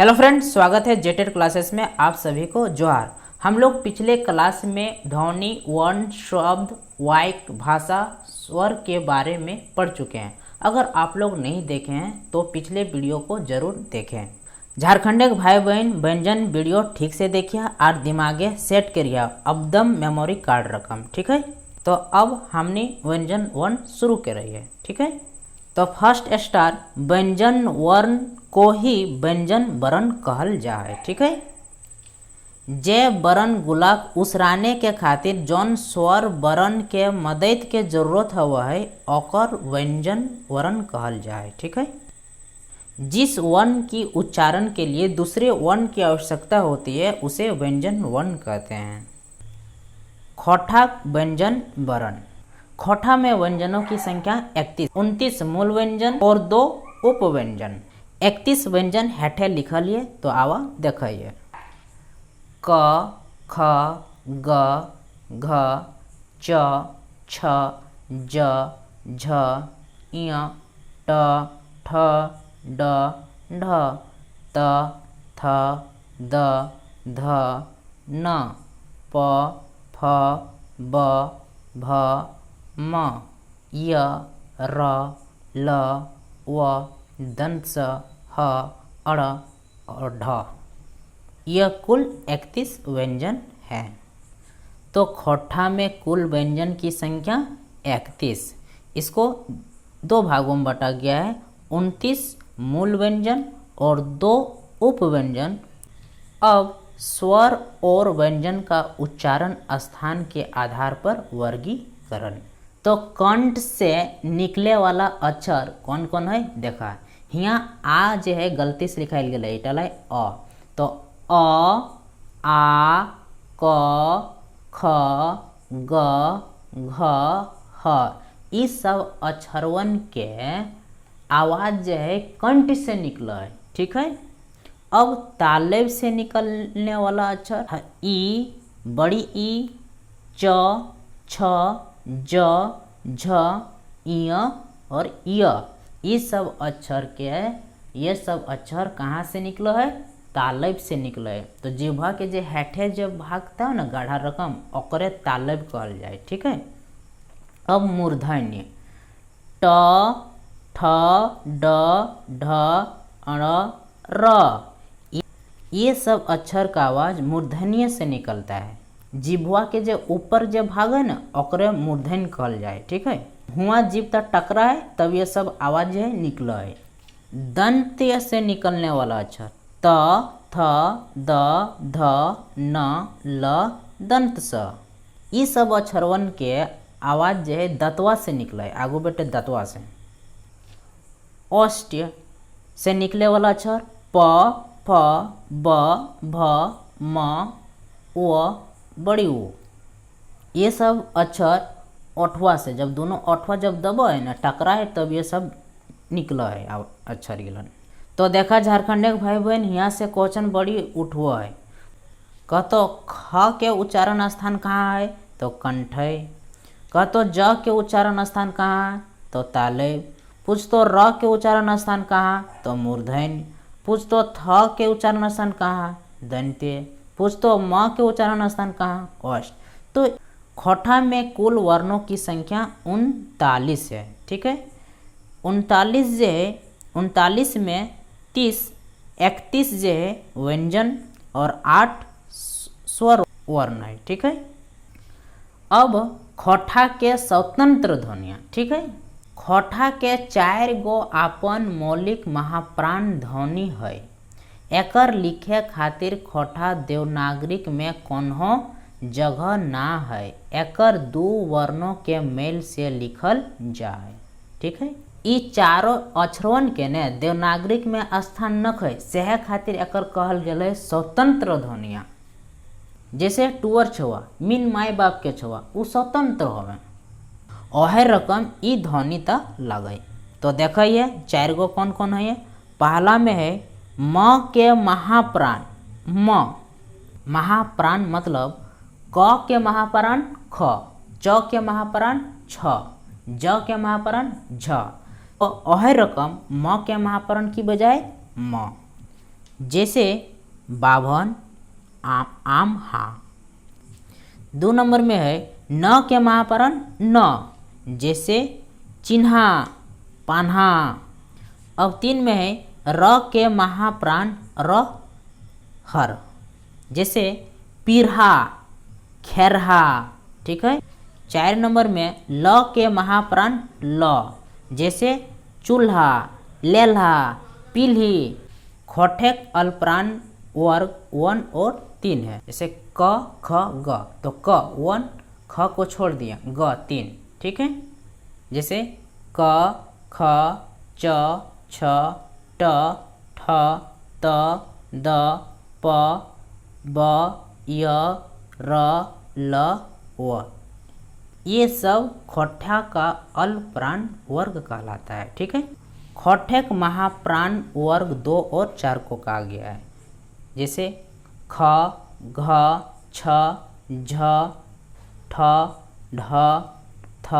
Hello friends, स्वागत है जेटेड classes में। आप सभी को जोहार। हम लोग पिछले क्लास में ध्वनि, वर्ण, शब्द, वाक्य, भाषा, स्वर के बारे में पढ़ चुके हैं। अगर आप लोग नहीं देखे हैं तो पिछले वीडियो को जरूर देखें। झारखंडे के भाई बहन व्यंजन वीडियो ठीक से देखिए और दिमागे सेट करिए, अबदम मेमोरी कार्ड रकम। ठीक है, तो अब हमने व्यंजन वर्ण शुरू करिए। ठीक है, तो फर्स्ट स्टार व्यंजन वर्ण को ही व्यंजन वर्ण कहल जा है। ठीक है, जे वर्ण गुलाक उसराने के खातिर जौन स्वर वर्ण के मदद के जरूरत हुआ है ओकर व्यंजन वर्ण कहल जा है। ठीक है, जिस वर्ण की उच्चारण के लिए दूसरे वर्ण की आवश्यकता होती है उसे व्यंजन वर्ण कहते हैं। खोठा व्यंजन वर्ण। खोठा में व्यंजनों की संख्या 31, 29 मूल व्यंजन और 2 उपव्यंजन। 31 व्यंजन हेठे लिखल है, तो आवा देखिए। क, ख, ग, घ, च, छ, ज, झ, ञ, ट, ठ, ड, ढ, त, थ, द, ध, न, प, फ, ब, भ, म, य, र, ल, व, दंत स, ह, अड़ और ढ। यह कुल 31 व्यंजन है। तो खोठा में कुल व्यंजन की संख्या 31। इसको 2 भागों में बांटा गया है, 29 मूल व्यंजन और 2 उपव्यंजन। अब स्वर और व्यंजन का उच्चारण स्थान के आधार पर वर्गीकरण। तो कंठ से निकले वाला अक्षर कौन कौन है देखा। यहाँ आ जो है गलती से लिखाई गया, इटल है अ। तो अ, आ, क, ख, ग, घ, ह, इस सब अक्षरवन के आवाज जो है कंठ से निकला है। ठीक है, अब तालेब से निकलने वाला अक्षर है ई, बड़ी ई, च, छ, ज, झ, ञ और य। ये सब अक्षर कहाँ से निकलो है? तालब से निकलो है। तो जिह्वा के जो हेठे जब भागता है ना गाढ़ा रकम, ओकरे तालब कहल जाए। ठीक है, अब मूर्धन्य ट, ठ, ड, ढ, अण, र। ये सब अक्षर का आवाज मूर्धन्य से निकलता है। जिह्वा के जो ऊपर जब भागे ना ओकरे मूर्धन्य कहल जाए। ठीक है, हुआ जीभ तक टकरा है तब ये सब आवाज है निकला है। दंत से निकलने वाला अक्षर त, थ, द, ध, न, ल, दंत स। ये सब अक्षरवन के आवाज जो है दतवा से निकला है। आगू बेटे दतवा से। औष्ट्य से निकले वाला अक्षर प, फ, ब, भ, म, व, बड़ी उ। ये सब अक्षर ओठवा से, जब दोनों ओठवा जब दबा है ना टकरा है तब ये सब निकला है अक्षर गिलन। तो देखा झारखंडे के भाई बहन, यहाँ से क्वेश्चन बड़ी उठवा है। कहतो ख के उच्चारण स्थान कहाँ है? तो कंठ है। कहतो ज के उच्चारण स्थान कहाँ है? तो तालेब। पूछ तो र के उच्चारण स्थान कहाँ? तो मूर्धन्य। पूछ तो थ के उच्चारण स्थान कहाँ? दंत्य। पूछ तो म के उच्चारण स्थान कहाँ? ओष्ठ। तो खोठा में कुल वर्णों की संख्या 39 है। ठीक है, 39 जो है, 39 में 31 जो है व्यंजन और 8 स्वर वर्ण है। ठीक है, अब खोठा के स्वतंत्र ध्वनियाँ। ठीक है, खोठा के 4 गो आपन मौलिक महाप्राण ध्वनि है। एकर लिखे खातिर खोठा देवनागरिक में कोनो जगह ना है। एकर 2 वर्णों के मेल से लिखल जाए। ठीक है, ई चारों अक्षरवन के ने देवनागरिक में स्थान न है, सेहे खातिर एकर कहल गेल है स्वतंत्र ध्वनिया। जैसे टूअर छुआ मीन माई बाप के छुआ उ स्वतंत्र होवे, ओहे रकम ई ध्वनि त लगे। तो देखिए 4 गो कौन कौन है। पहला में है म के महाप्राण। म महाप्राण मतलब क के महाप्राण ख, च के महाप्राण छ, ज के महाप्राण झ। ओहे रकम म के महाप्राण की बजाय म। जैसे बाभन, आम हा। 2 नंबर में है न के महाप्राण न, जैसे चिन्हा, पान्हा। अब 3 में है र के महाप्राण र, हर, जैसे पीरहा, खैरहा। ठीक है। 4 नंबर में ल के महाप्राण ल, जैसे चूल्हा, लेल्हा, पील्ही। खोटेक अल्पप्राण वर्ग 1 और 3 है, जैसे क, ख, ग। तो क 1, ख को छोड़ दिया, ग 3। ठीक है। जैसे क, ख, च, छ, ट, ठ, त, द, प, ब, य, र, ल, व। ये सब खोठा का अल्पप्राण वर्ग कहलाता है। ठीक है। खोठक महाप्राण वर्ग 2 और 4 को कहा गया है, जैसे ख, घ, छ, झ, ठ, ढ, थ,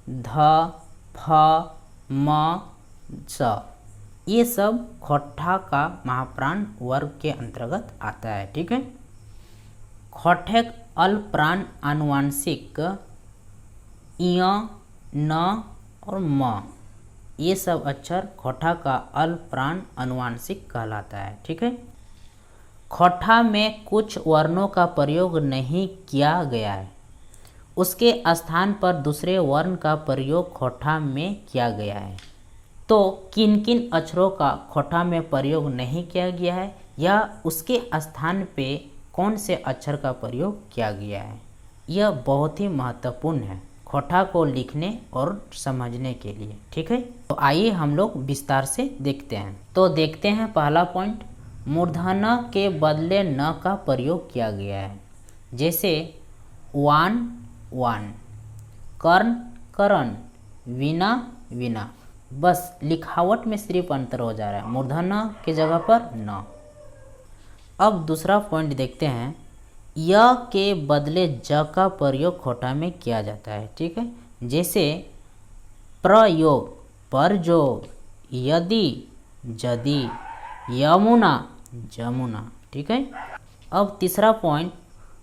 ध, फ, म, स। ये सब खोठा का महाप्राण वर्ग के अंतर्गत आता है। ठीक है। खोठक अल्पप्राण आनुवांशिक य, न और म, ये सब अक्षर खोठा का अल्पप्राण आनुवांशिक कहलाता है। ठीक है। खोठा में कुछ वर्णों का प्रयोग नहीं किया गया है, उसके स्थान पर दूसरे वर्ण का प्रयोग खोठा में किया गया है। तो किन किन अक्षरों का खोठा में प्रयोग नहीं किया गया है या उसके स्थान पे कौन से अक्षर का प्रयोग किया गया है, यह बहुत ही महत्वपूर्ण है खोठा को लिखने और समझने के लिए। ठीक है। तो आइए हम लोग विस्तार से देखते हैं। तो देखते हैं पहला पॉइंट, मूर्धन्य के बदले न का प्रयोग किया गया है, जैसे वान, वान, कर्ण, करण, वीणा, वीणा। बस लिखावट में सिर्फ अंतर हो जा रहा है, मूर्धन्य के जगह पर न। अब दूसरा पॉइंट देखते हैं, य के बदले ज का प्रयोग खोठा में किया जाता है। ठीक है। जैसे प्रयोग, परजोग, यदि, यदि, यमुना, जमुना। ठीक है। अब तीसरा पॉइंट,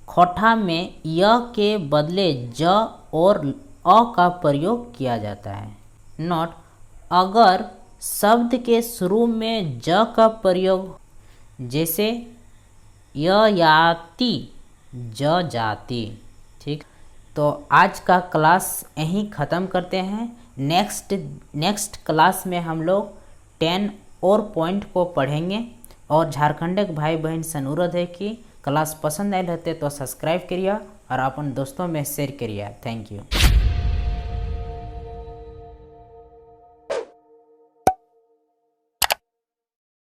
खोठा में य के बदले ज और अ का प्रयोग किया जाता है। नोट, अगर शब्द के शुरू में ज का प्रयोग, जैसे य याति, ज जाति। ठीक। तो आज का क्लास यहीं ख़त्म करते हैं। नेक्स्ट क्लास में हम लोग 10 और पॉइंट को पढ़ेंगे। और झारखंड भाई बहन से अनुरोध है कि क्लास पसंद आए रहते तो सब्सक्राइब करिए और अपन दोस्तों में शेयर करिए। Thank you.